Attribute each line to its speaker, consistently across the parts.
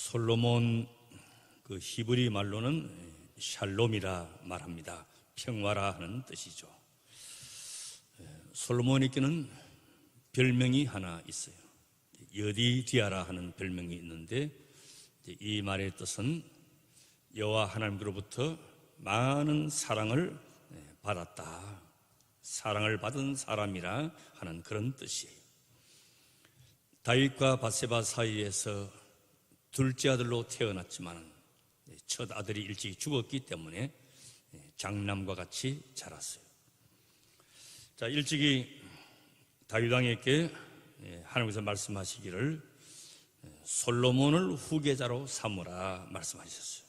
Speaker 1: 솔로몬 그 히브리 말로는 샬롬이라 말합니다. 평화라 하는 뜻이죠. 솔로몬에게는 별명이 하나 있어요. 여디디아라 하는 별명이 있는데, 이 말의 뜻은 여호와 하나님으로부터 많은 사랑을 받았다, 사랑을 받은 사람이라 하는 그런 뜻이에요. 다윗과 밧세바 사이에서 둘째 아들로 태어났지만 첫 아들이 일찍 죽었기 때문에 장남과 같이 자랐어요. 자, 일찍이 다윗 왕에게 하나님께서 말씀하시기를 솔로몬을 후계자로 삼으라 말씀하셨어요.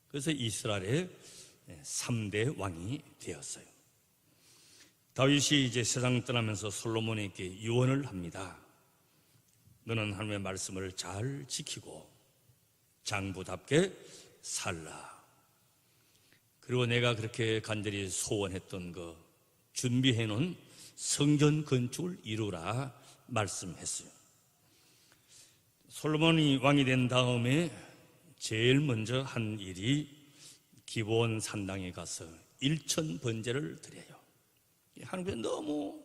Speaker 1: 그래서 이스라엘의 3대 왕이 되었어요. 다윗이 이제 세상 떠나면서 솔로몬에게 유언을 합니다. 너는 하나님의 말씀을 잘 지키고 장부답게 살라. 그리고 내가 그렇게 간절히 소원했던 거 준비해 놓은 성전 건축을 이루라 말씀했어요. 솔로몬이 왕이 된 다음에 제일 먼저 한 일이 기브온 산당에 가서 1천 번제를 드려요. 하나님께서 너무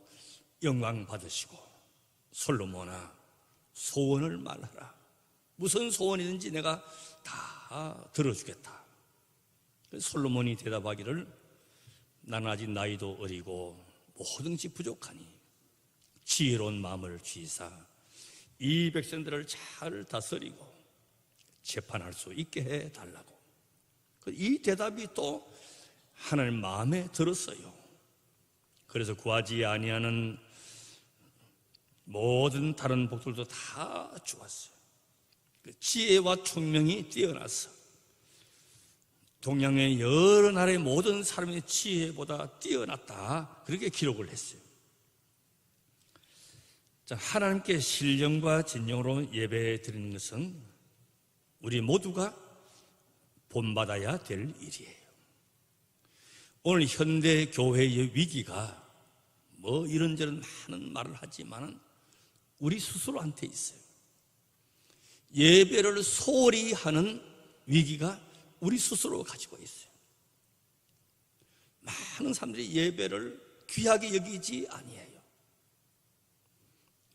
Speaker 1: 영광 받으시고, 솔로몬아 소원을 말하라. 무슨 소원이든지 내가 다 들어주겠다. 솔로몬이 대답하기를 나는 아직 나이도 어리고 모든 것이 부족하니 지혜로운 마음을 주이사 이 백성들을 잘 다스리고 재판할 수 있게 해달라고. 이 대답이 또 하나님 마음에 들었어요. 그래서 구하지 아니하는 모든 다른 복들도 다 주었어요. 지혜와 총명이 뛰어나서 동양의 여러 나라의 모든 사람의 지혜보다 뛰어났다, 그렇게 기록을 했어요. 자, 하나님께 신령과 진정으로 예배 드리는 것은 우리 모두가 본받아야 될 일이에요. 오늘 현대 교회의 위기가 뭐 이런저런 많은 말을 하지만은 우리 스스로한테 있어요. 예배를 소홀히 하는 위기가 우리 스스로 가지고 있어요. 많은 사람들이 예배를 귀하게 여기지 아니해요.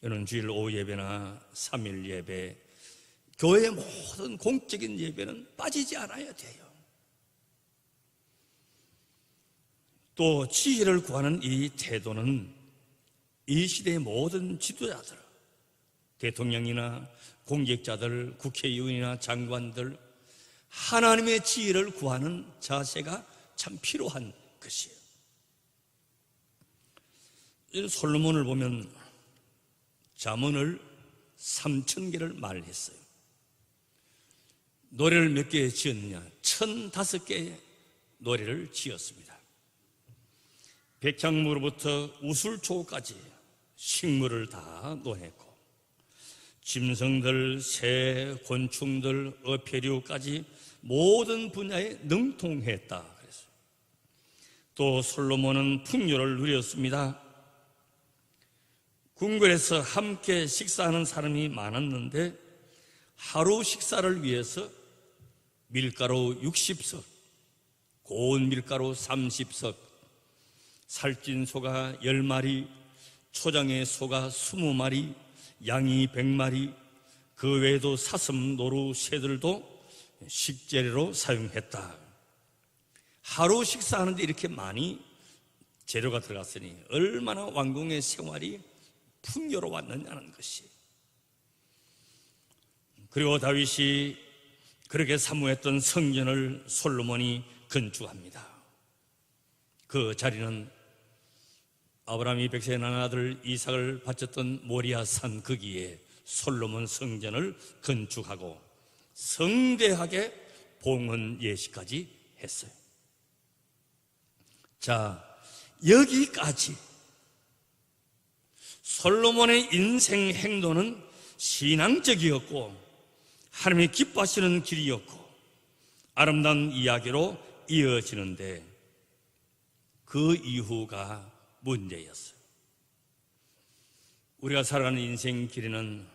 Speaker 1: 이런 주일 오후 예배나 3일 예배, 교회의 모든 공적인 예배는 빠지지 않아야 돼요. 또 지혜를 구하는 이 태도는 이 시대의 모든 지도자들, 대통령이나 공직자들, 국회의원이나 장관들, 하나님의 지혜를 구하는 자세가 참 필요한 것이에요. 솔로몬을 보면 잠언을 3,000개를 말했어요. 노래를 몇 개 지었느냐? 1,005개의 노래를 지었습니다. 백향무로부터 우술초까지 식물을 다 노했고, 짐승들, 새, 곤충들, 어패류까지 모든 분야에 능통했다 그랬어요. 또 솔로몬은 풍요를 누렸습니다. 궁궐에서 함께 식사하는 사람이 많았는데 하루 식사를 위해서 밀가루 60석, 고운 밀가루 30석, 살찐 소가 10마리, 초장의 소가 20마리, 양이 100마리, 그 외에도 사슴, 노루, 새들도 식재료로 사용했다. 하루 식사하는데 이렇게 많이 재료가 들어갔으니 얼마나 왕궁의 생활이 풍요로웠느냐는 것이. 그리고 다윗이 그렇게 사모했던 성전을 솔로몬이 건축합니다. 그 자리는 아브라함이 백세의 난 아들 이삭을 바쳤던 모리아산 거기에 솔로몬 성전을 건축하고 성대하게 봉헌 예식까지 했어요. 자, 여기까지 솔로몬의 인생 행동은 신앙적이었고 하나님이 기뻐하시는 길이었고 아름다운 이야기로 이어지는데, 그 이후가 문제였어요. 우리가 살아가는 인생 길에는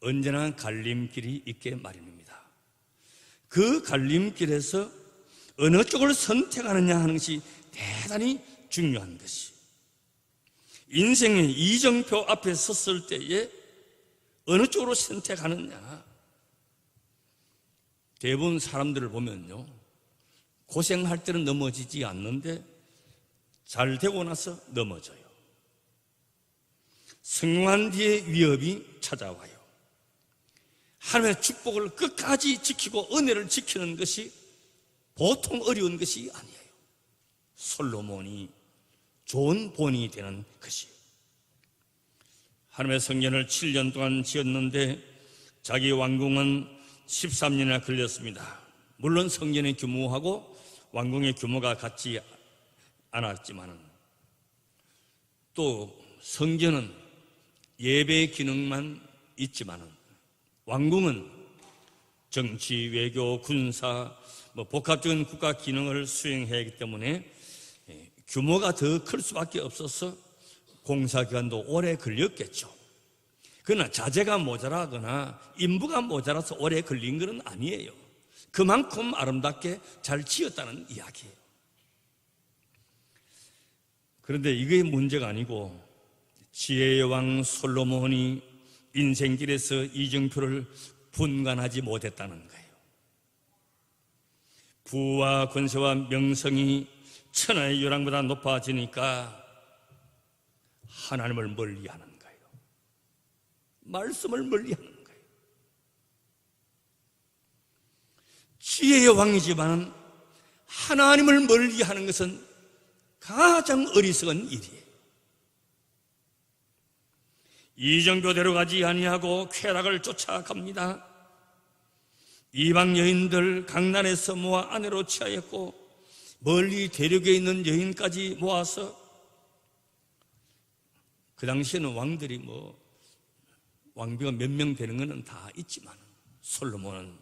Speaker 1: 언제나 갈림길이 있게 마련입니다. 그 갈림길에서 어느 쪽을 선택하느냐 하는 것이 대단히 중요한 것이, 인생의 이정표 앞에 섰을 때에 어느 쪽으로 선택하느냐. 대부분 사람들을 보면요, 고생할 때는 넘어지지 않는데 잘 되고 나서 넘어져요. 성공한 뒤에 위협이 찾아와요. 하나님의 축복을 끝까지 지키고 은혜를 지키는 것이 보통 어려운 것이 아니에요. 솔로몬이 좋은 본이 되는 것이에요. 하나님의 성전을 7년 동안 지었는데 자기 왕궁은 13년이나 걸렸습니다. 물론 성전의 규모하고 왕궁의 규모가 같지 않았지만 또 성전은 예배 기능만 있지만 왕궁은 정치, 외교, 군사, 복합적인 국가 기능을 수행해야 하기 때문에 규모가 더 클 수밖에 없어서 공사기간도 오래 걸렸겠죠. 그러나 자재가 모자라거나 인부가 모자라서 오래 걸린 건 아니에요. 그만큼 아름답게 잘 지었다는 이야기예요. 그런데 이게 문제가 아니고 지혜의 왕 솔로몬이 인생길에서 이정표를 분간하지 못했다는 거예요. 부와 권세와 명성이 천하의 요랑보다 높아지니까 하나님을 멀리하는 거예요. 말씀을 멀리하는 거예요. 지혜의 왕이지만 하나님을 멀리하는 것은 가장 어리석은 일이에요. 이정표대로 가지 아니하고 쾌락을 쫓아갑니다. 이방 여인들 강난에서 모아 아내로 취하였고 멀리 대륙에 있는 여인까지 모아서, 그 당시에는 왕들이 왕비가 몇 명 되는 것은 다 있지만 솔로몬은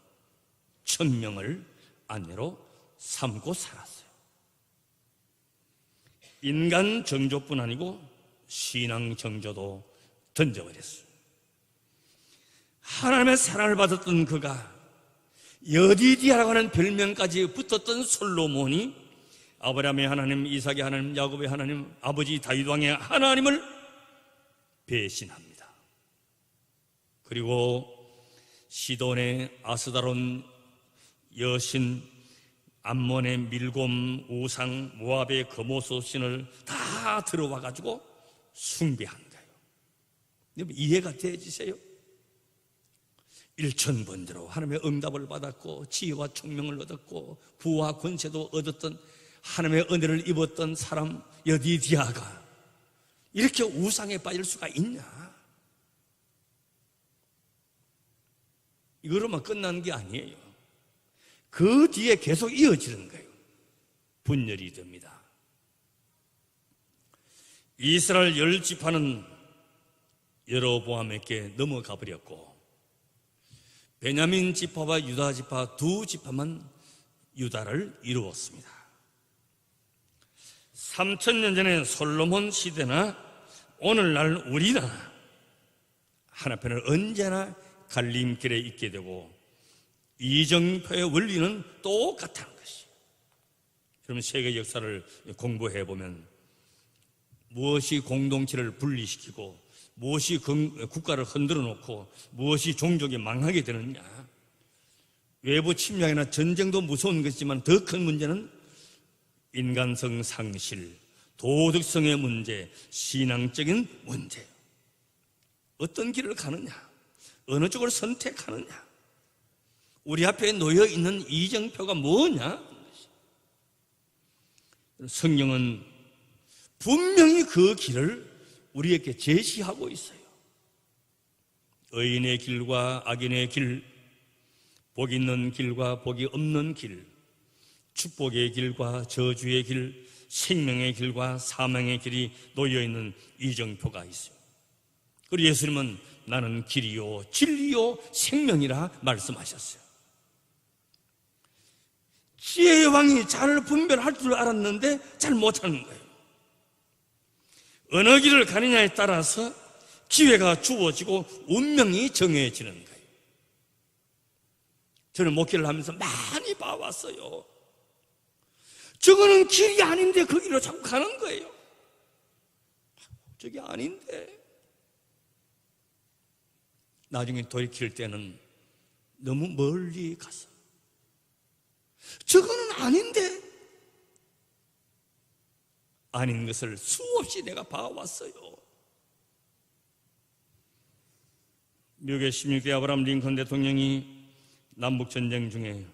Speaker 1: 1000명을 아내로 삼고 살았어요. 인간 정조뿐 아니고 신앙 정조도 던져버렸어요. 하나님의 사랑을 받았던 그가 여디디아라고 하는 별명까지 붙었던 솔로몬이 아브라함의 하나님, 이삭의 하나님, 야곱의 하나님, 아버지 다윗 왕의 하나님을 배신합니다. 그리고 시돈의 아스다론 여신, 암몬의 밀곰 우상, 모압의 거모소 신을 다 들어와 가지고 숭배한 거예요. 이해가 되어지세요? 일천번대로 하나님의 응답을 받았고 지혜와 총명을 얻었고 부와 권세도 얻었던 하나님의 은혜를 입었던 사람 여디디아가 이렇게 우상에 빠질 수가 있냐? 이거로만 끝난 게 아니에요. 그 뒤에 계속 이어지는 거예요. 분열이 됩니다. 이스라엘 10지파는 여로보암에게 넘어가 버렸고 베냐민 지파와 유다 지파 두 지파만 유다를 이루었습니다. 3000년 전에 솔로몬 시대나 오늘날 우리나 하나편을 언제나 갈림길에 있게 되고 이정표의 원리는 똑같다는 것이에요. 여러분 세계 역사를 공부해 보면 무엇이 공동체를 분리시키고 무엇이 국가를 흔들어 놓고 무엇이 종족이 망하게 되느냐. 외부 침략이나 전쟁도 무서운 것이지만 더 큰 문제는 인간성 상실, 도덕성의 문제, 신앙적인 문제예요. 어떤 길을 가느냐, 어느 쪽을 선택하느냐, 우리 앞에 놓여 있는 이정표가 뭐냐. 성경은 분명히 그 길을 우리에게 제시하고 있어요. 의인의 길과 악인의 길, 복 있는 길과 복이 없는 길, 축복의 길과 저주의 길, 생명의 길과 사망의 길이 놓여있는 이정표가 있어요. 그리고 예수님은 나는 길이요 진리요 생명이라 말씀하셨어요. 지혜의 왕이 잘 분별할 줄 알았는데 잘 못하는 거예요. 어느 길을 가느냐에 따라서 기회가 주어지고 운명이 정해지는 거예요. 저는 목회를 하면서 많이 봐왔어요. 저거는 길이 아닌데 거기로 자꾸 가는 거예요. 저게 아닌데. 나중에 돌이킬 때는 너무 멀리 가서 저거는 아닌데, 아닌 것을 수없이 내가 봐왔어요. 미국의 16대 아브라함 링컨 대통령이 남북전쟁 중에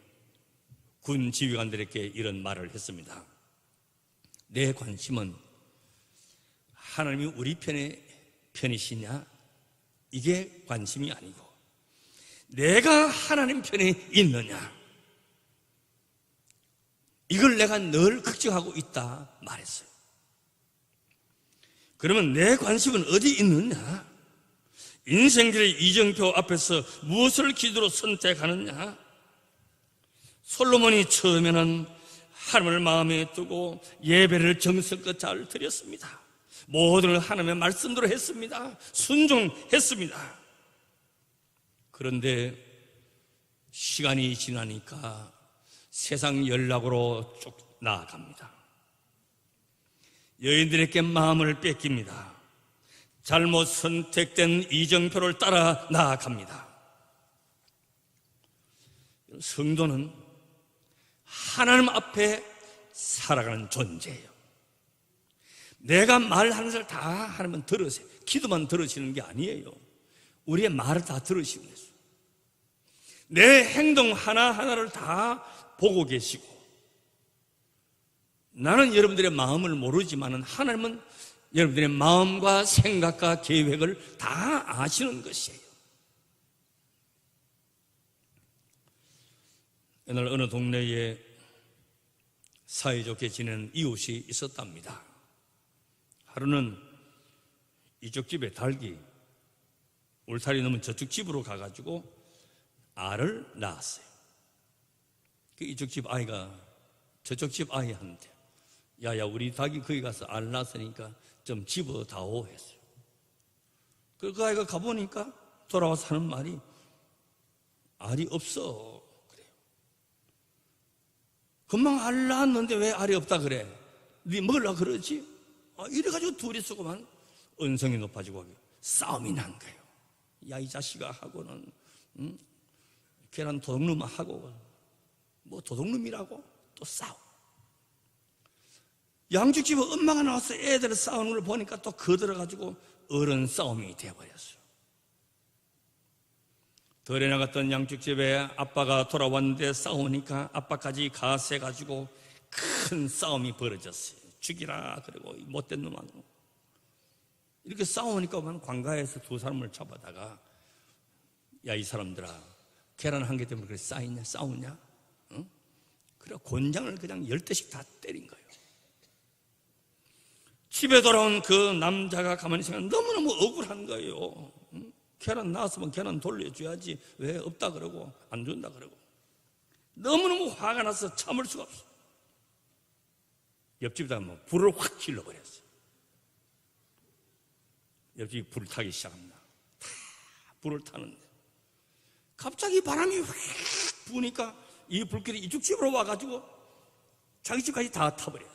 Speaker 1: 군 지휘관들에게 이런 말을 했습니다. 내 관심은 하나님이 우리 편이시냐, 이게 관심이 아니고 내가 하나님 편에 있느냐, 이걸 내가 늘 걱정하고 있다 말했어요. 그러면 내 관심은 어디 있느냐? 인생길의 이정표 앞에서 무엇을 기도로 선택하느냐? 솔로몬이 처음에는 하나님을 마음에 두고 예배를 정성껏 잘 드렸습니다. 모든 하나님의 말씀대로 했습니다. 순종했습니다. 그런데 시간이 지나니까 세상 연락으로 쭉 나아갑니다. 여인들에게 마음을 뺏깁니다. 잘못 선택된 이정표를 따라 나아갑니다. 성도는 하나님 앞에 살아가는 존재예요. 내가 말하는 것을 다 하나님은 들으세요. 기도만 들으시는 게 아니에요. 우리의 말을 다 들으시고 계세요. 내 행동 하나하나를 다 보고 계시고, 나는 여러분들의 마음을 모르지만 하나님은 여러분들의 마음과 생각과 계획을 다 아시는 것이에요. 옛날 어느 동네에 사이좋게 지내는 이웃이 있었답니다. 하루는 이쪽 집에 닭이 울타리 넘은 저쪽 집으로 가가지고 알을 낳았어요. 이쪽 집 아이가 저쪽 집 아이한테, 야야, 우리 닭이 거기 가서 알 낳았으니까 좀 집어다오 했어요. 그 아이가 가보니까 돌아와서 하는 말이, 알이 없어 그래요. 금방 알 낳았는데 왜 알이 없다 그래? 네 먹으려고 그러지? 이래가지고 둘이서만 언성이 높아지고 싸움이 난 거예요. 야, 이 자식아 하고는 계란 도둑놈 하고 뭐 도둑놈이라고 또 싸워. 양쪽집에 엄마가 나와서 애들 싸우는 걸 보니까 또 거들어가지고 어른 싸움이 되어버렸어요. 덜에 나갔던 양쪽집에 아빠가 돌아왔는데 싸우니까 아빠까지 가세가지고 큰 싸움이 벌어졌어요. 죽이라 그러고 못된 놈하고 이렇게 싸우니까 관가에서 두 사람을 잡아다가, 야, 이 사람들아, 계란 한 개 때문에 그래 싸우냐? 응? 그래 곤장을 그냥 10대씩 다 때린 거예요. 집에 돌아온 그 남자가 가만히 생각하면 너무너무 억울한 거예요. 응? 계란 나왔으면 계란 돌려줘야지 왜 없다 그러고 안 준다 그러고. 너무너무 화가 나서 참을 수가 없어. 옆집에다가 뭐 불을 확 질러버렸어요. 옆집이 불을 타기 시작합니다. 다 불을 타는데 갑자기 바람이 확 부니까 이 불길이 이쪽 집으로 와가지고 자기 집까지 다 타버렸어요.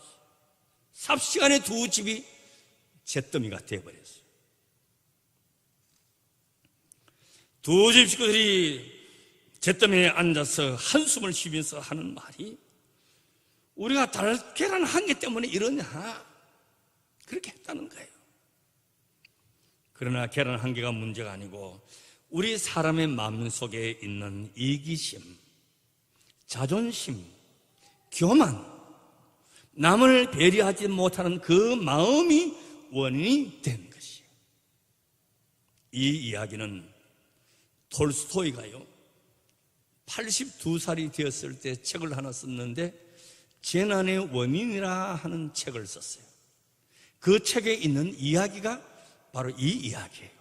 Speaker 1: 삽시간에 두 집이 잿더미가 되어버렸어요. 두 집 식구들이 잿더미에 앉아서 한숨을 쉬면서 하는 말이, 우리가 계란 한 개 때문에 이러냐, 그렇게 했다는 거예요. 그러나 계란 한 개가 문제가 아니고 우리 사람의 마음속에 있는 이기심, 자존심, 교만, 남을 배려하지 못하는 그 마음이 원인이 된 것이에요. 이 이야기는 톨스토이가요 82살이 되었을 때 책을 하나 썼는데 재난의 원인이라 하는 책을 썼어요. 그 책에 있는 이야기가 바로 이 이야기예요.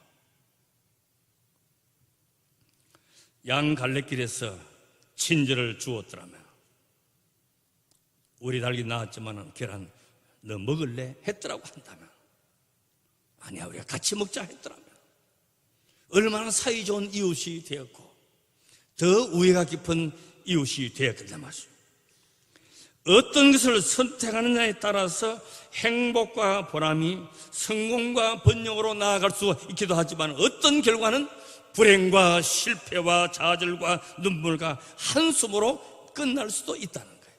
Speaker 1: 양갈래길에서 친절을 주었더라면, 우리 닭이 낳았지만 계란 너 먹을래? 했더라고 한다면, 아니야 우리가 같이 먹자 했더라면, 얼마나 사이 좋은 이웃이 되었고 더 우애가 깊은 이웃이 되었겠단 말이죠. 어떤 것을 선택하느냐에 따라서 행복과 보람이 성공과 번영으로 나아갈 수 있기도 하지만 어떤 결과는 불행과 실패와 좌절과 눈물과 한숨으로 끝날 수도 있다는 거예요.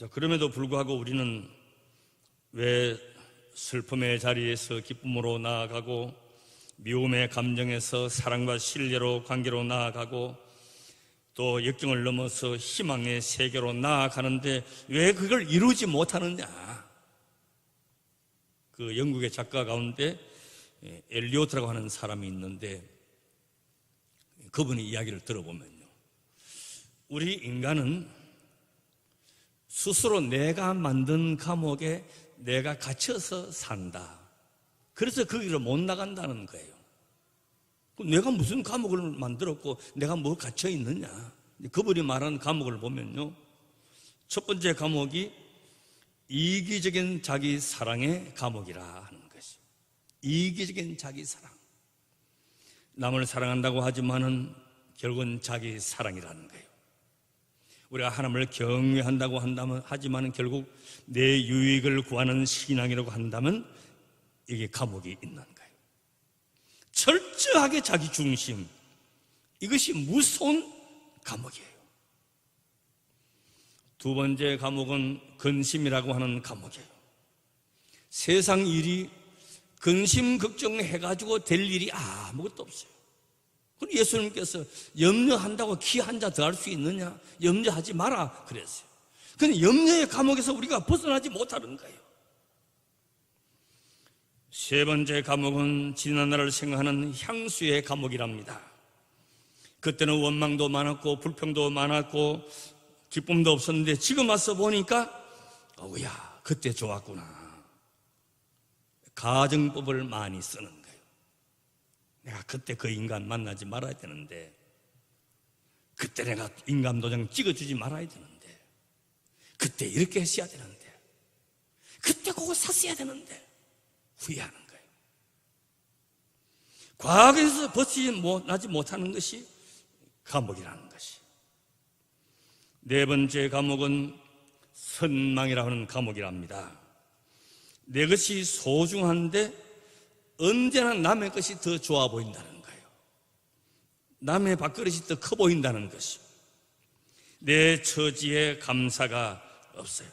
Speaker 1: 자, 그럼에도 불구하고 우리는 왜 슬픔의 자리에서 기쁨으로 나아가고 미움의 감정에서 사랑과 신뢰로 관계로 나아가고 또 역경을 넘어서 희망의 세계로 나아가는데 왜 그걸 이루지 못하느냐? 그 영국의 작가 가운데 엘리오트라고 하는 사람이 있는데 그분의 이야기를 들어보면요, 우리 인간은 스스로 내가 만든 감옥에 내가 갇혀서 산다. 그래서 그 길을 못 나간다는 거예요. 내가 무슨 감옥을 만들었고 내가 뭐 갇혀 있느냐? 그분이 말하는 감옥을 보면요, 첫 번째 감옥이 이기적인 자기 사랑의 감옥이라 하는 것이. 이기적인 자기 사랑. 남을 사랑한다고 하지만은 결국은 자기 사랑이라는 거예요. 우리가 하나님을 경외한다고 한다면 하지만은 결국 내 유익을 구하는 신앙이라고 한다면 이게 감옥이 있는 거예요. 철저하게 자기 중심, 이것이 무서운 감옥이에요. 두 번째 감옥은 근심이라고 하는 감옥이에요. 세상 일이 근심 걱정해가지고 될 일이 아무것도 없어요. 그럼 예수님께서 염려한다고 키 한 자 더 할 수 있느냐? 염려하지 마라 그랬어요. 근데 염려의 감옥에서 우리가 벗어나지 못하는 거예요. 세 번째 감옥은 지난날을 생각하는 향수의 감옥이랍니다. 그때는 원망도 많았고 불평도 많았고 기쁨도 없었는데 지금 와서 보니까 어우야, 그때 좋았구나. 가정법을 많이 쓰는 거예요. 내가 그때 그 인간 만나지 말아야 되는데, 그때 내가 인감도장 찍어주지 말아야 되는데, 그때 이렇게 했어야 되는데, 그때 그거 샀어야 되는데 후회하는 거예요. 과거에서 벗어나지 못하는 것이 감옥이라는 것이. 네 번째 감옥은 선망이라고 하는 감옥이랍니다. 내 것이 소중한데 언제나 남의 것이 더 좋아 보인다는 거예요. 남의 밥그릇이 더 커 보인다는 것이. 내 처지에 감사가 없어요.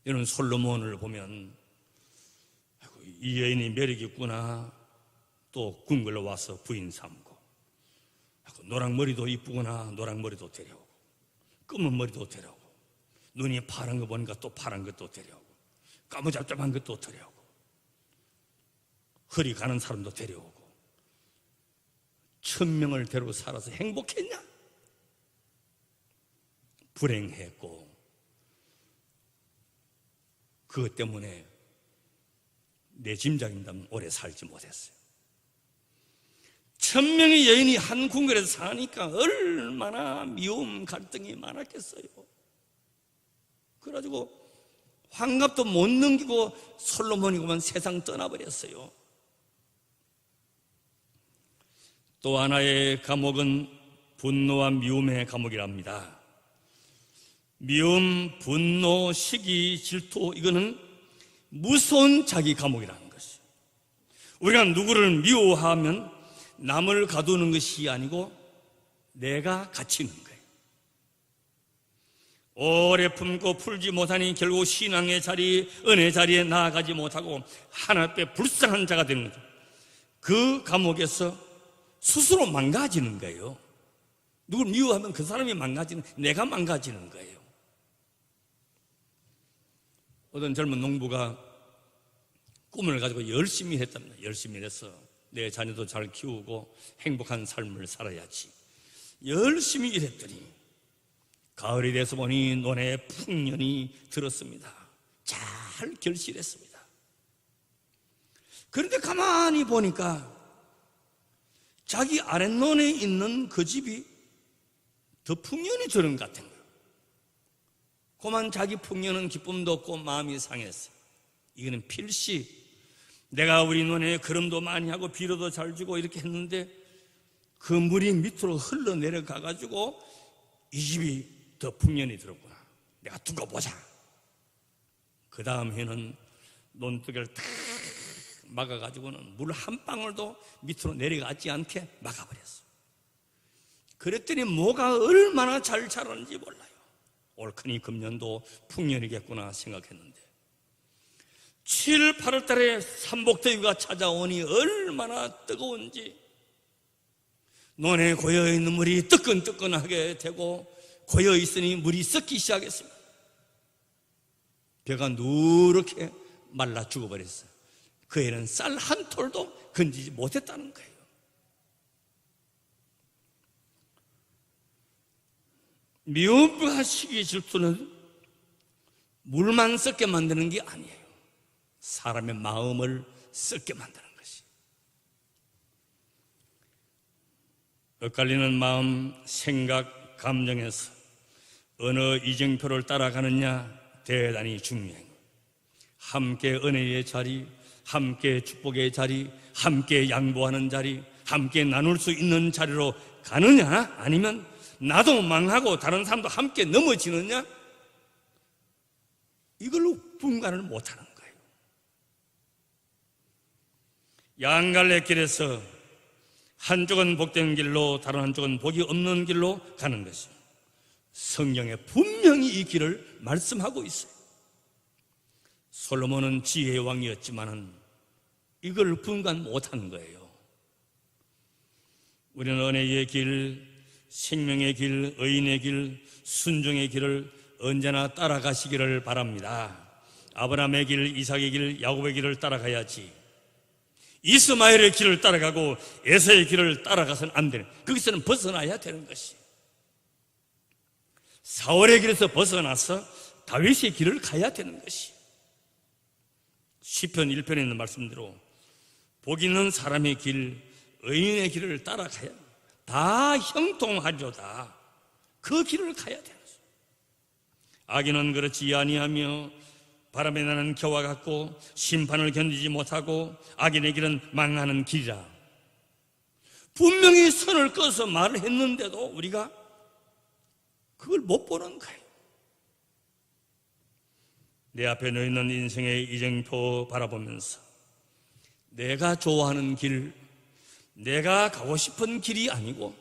Speaker 1: 이런 솔로몬을 보면 이 여인이 매력이 있구나, 또 궁궐로 와서 부인 삼고, 노랑머리도 이쁘구나, 노랑머리도 데려오고, 검은 머리도 데려오고, 눈이 파란 거 보니까 또 파란 것도 데려오고, 까무잡잡한 것도 데려오고, 허리 가는 사람도 데려오고, 1000명을 데리고 살아서 행복했냐? 불행했고, 그것 때문에 내 짐작인다면 오래 살지 못했어요. 1000명의 여인이 한 궁궐에서 사니까 얼마나 미움 갈등이 많았겠어요. 그래가지고 환갑도 못 넘기고 솔로몬이고만 세상 떠나버렸어요. 또 하나의 감옥은 분노와 미움의 감옥이랍니다. 미움, 분노, 시기, 질투, 이거는 무서운 자기 감옥이라는 것이에요. 우리가 누구를 미워하면 남을 가두는 것이 아니고 내가 갇히는 거예요. 오래 품고 풀지 못하니 결국 신앙의 자리, 은혜 자리에 나아가지 못하고 하나님 앞에 불쌍한 자가 되는 거죠. 그 감옥에서 스스로 망가지는 거예요. 누굴 미워하면 그 사람이 망가지는, 내가 망가지는 거예요. 어떤 젊은 농부가 꿈을 가지고 열심히 했답니다. 열심히 해서 내 자녀도 잘 키우고 행복한 삶을 살아야지. 열심히 일했더니 가을이 돼서 보니 논에 풍년이 들었습니다. 잘 결실했습니다. 그런데 가만히 보니까 자기 아랫논에 있는 그 집이 더 풍년이 들은 것 같은 거예요. 그만 자기 풍년은 기쁨도 없고 마음이 상했어요. 이거는 필시 내가 우리 논에 거름도 많이 하고 비료도 잘 주고 이렇게 했는데 그 물이 밑으로 흘러내려가 가지고 이 집이 더 풍년이 들었구나. 내가 두고 보자. 그 다음 해는 논두개를 탁 막아가지고는 물 한 방울도 밑으로 내려가지 않게 막아버렸어. 그랬더니 뭐가 얼마나 잘 자랐는지 몰라요. 옳거니 금년도 풍년이겠구나 생각했는데 7, 8월 달에 삼복더위가 찾아오니 얼마나 뜨거운지 논에 고여있는 물이 뜨끈뜨끈하게 되고 고여있으니 물이 썩기 시작했습니다. 벼가 누렇게 말라 죽어버렸어요. 그 애는 쌀 한 톨도 건지지 못했다는 거예요. 미움과 시기 질투는 물만 썩게 만드는 게 아니에요. 사람의 마음을 썩게 만드는 것이. 엇갈리는 마음, 생각, 감정에서 어느 이정표를 따라가느냐 대단히 중요해요. 함께 은혜의 자리, 함께 축복의 자리, 함께 양보하는 자리, 함께 나눌 수 있는 자리로 가느냐, 아니면 나도 망하고 다른 사람도 함께 넘어지느냐, 이걸로 분간을 못하는 거예요. 양갈래길에서 한쪽은 복된 길로 다른 한쪽은 복이 없는 길로 가는 것이죠. 성경에 분명히 이 길을 말씀하고 있어요. 솔로몬은 지혜의 왕이었지만은 이걸 분간 못하는 거예요. 우리는 은혜의 길, 생명의 길, 의인의 길, 순종의 길을 언제나 따라가시기를 바랍니다. 아브라함의 길, 이삭의 길, 야곱의 길을 따라가야지 이스마엘의 길을 따라가고 에사의 길을 따라가서는 안 되는, 거기서는 벗어나야 되는 것이. 사울의 길에서 벗어나서 다윗의 길을 가야 되는 것이. 시편 1편에 있는 말씀대로 복 있는 사람의 길, 의인의 길을 따라가야 다 형통하리로다. 그 길을 가야 되는 것이. 악인은 그렇지 아니하며 바람에 나는 겨와 같고 심판을 견디지 못하고 악인의 길은 망하는 길이라. 분명히 선을 꺼서 말을 했는데도 우리가 그걸 못 보는 거예요. 내 앞에 놓여있는 인생의 이정표 바라보면서 내가 좋아하는 길, 내가 가고 싶은 길이 아니고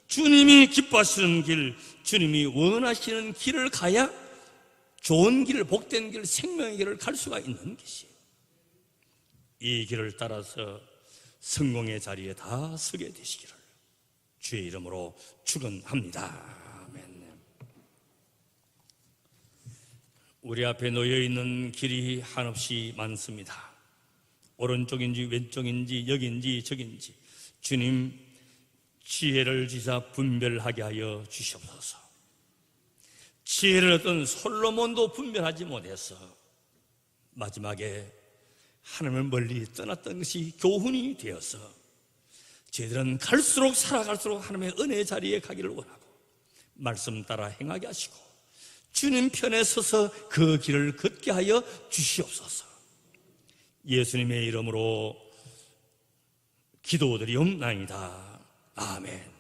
Speaker 1: 주님이 기뻐하시는 길, 주님이 원하시는 길을 가야 좋은 길, 복된 길, 생명의 길을 갈 수가 있는 것이에요. 이 길을 따라서 성공의 자리에 다 서게 되시기를 주의 이름으로 축원합니다. 우리 앞에 놓여있는 길이 한없이 많습니다. 오른쪽인지 왼쪽인지 여긴지 저긴지 주님 지혜를 주사 분별하게 하여 주시옵소서. 지혜를 얻던 솔로몬도 분별하지 못해서 마지막에 하나님을 멀리 떠났던 것이 교훈이 되어서 저희들은 갈수록 살아갈수록 하나님의 은혜의 자리에 가기를 원하고 말씀 따라 행하게 하시고 주님 편에 서서 그 길을 걷게 하여 주시옵소서. 예수님의 이름으로 기도드리옵나이다. 아멘.